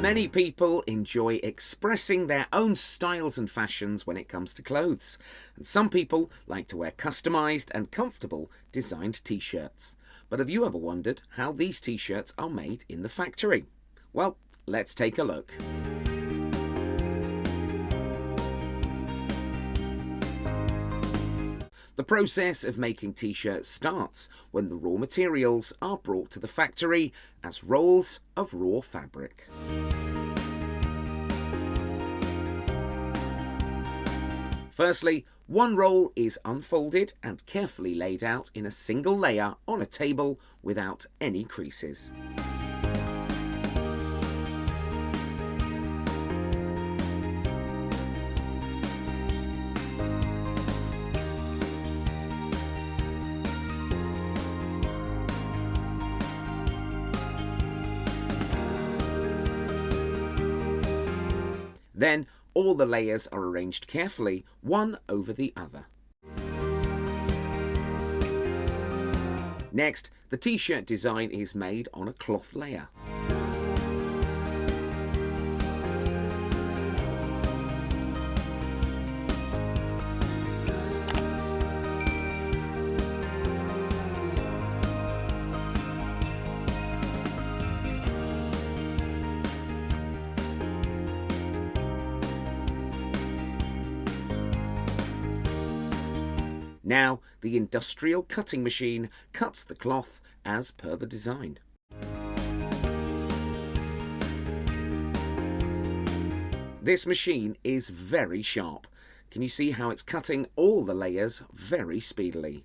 Many people enjoy expressing their own styles and fashions when it comes to clothes, and some people like to wear customised and comfortable designed t-shirts. But have you ever wondered how these t-shirts are made in the factory? Well, let's take a look. The process of making t-shirts starts when the raw materials are brought to the factory as rolls of raw fabric. Firstly, one roll is unfolded and carefully laid out in a single layer on a table without any creases. Then all the layers are arranged carefully, one over the other. Next, the t-shirt design is made on a cloth layer. Now, the industrial cutting machine cuts the cloth as per the design. This machine is very sharp. Can you see how it's cutting all the layers very speedily?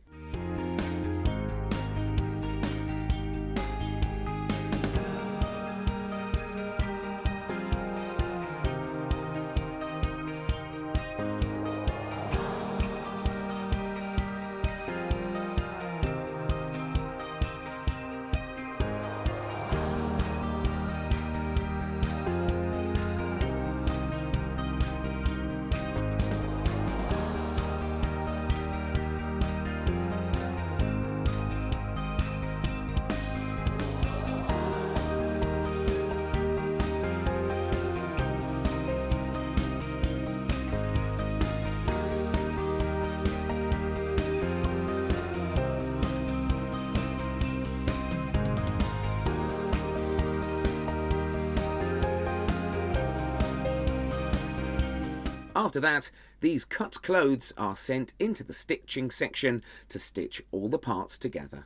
After that, these cut clothes are sent into the stitching section to stitch all the parts together.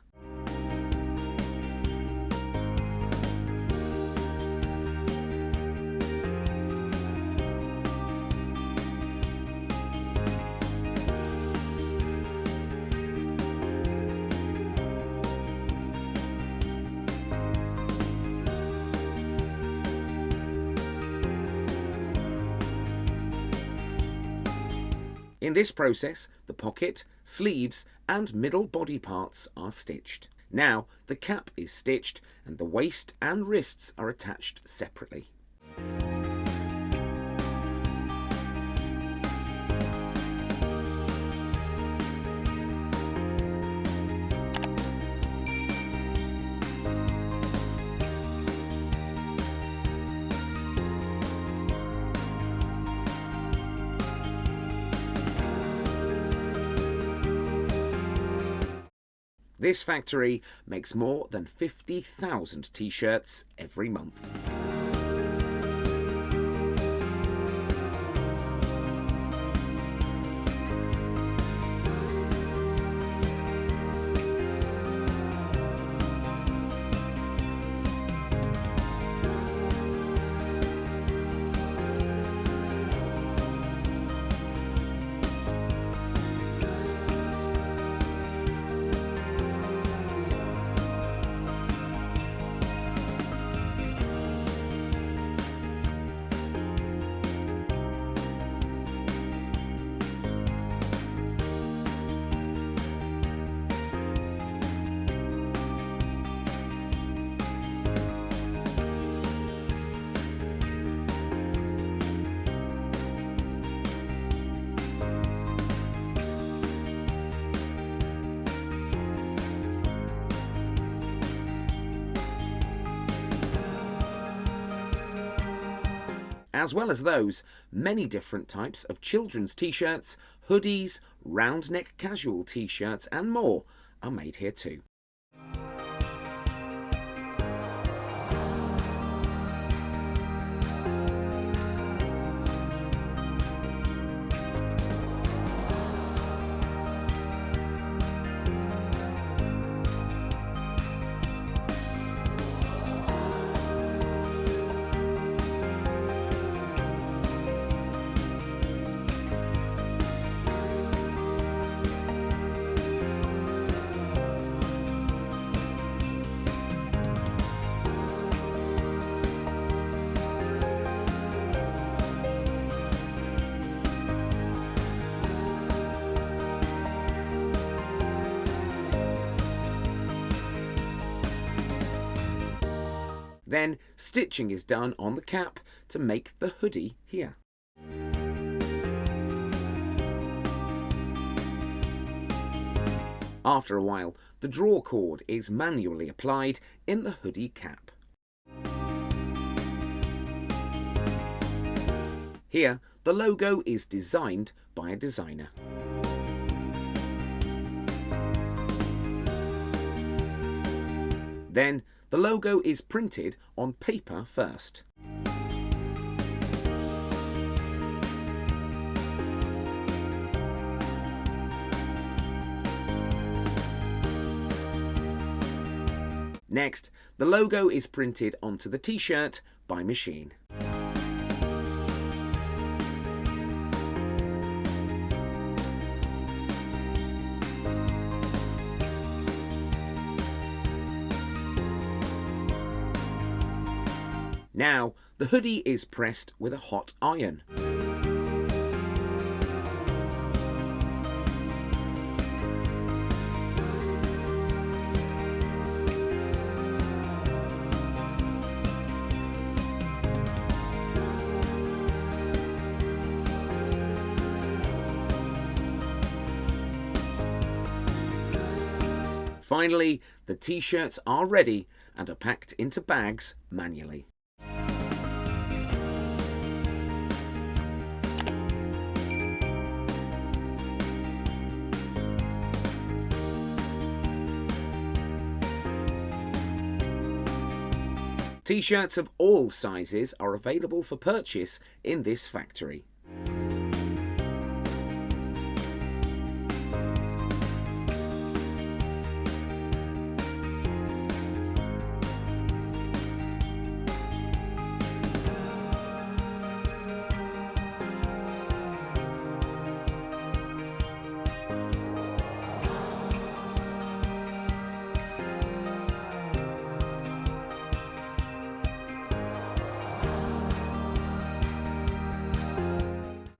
In this process, the pocket, sleeves and middle body parts are stitched. Now the cap is stitched and the waist and wrists are attached separately. This factory makes more than 50,000 t-shirts every month. As well as those, many different types of children's t-shirts, hoodies, round neck casual t-shirts and more are made here too. Then stitching is done on the cap to make the hoodie here. After a while, the draw cord is manually applied in the hoodie cap. Here, the logo is designed by a designer. Then, the logo is printed on paper first. Next, the logo is printed onto the t-shirt by machine. Now, the hoodie is pressed with a hot iron. Finally, the t-shirts are ready and are packed into bags manually. T-shirts of all sizes are available for purchase in this factory.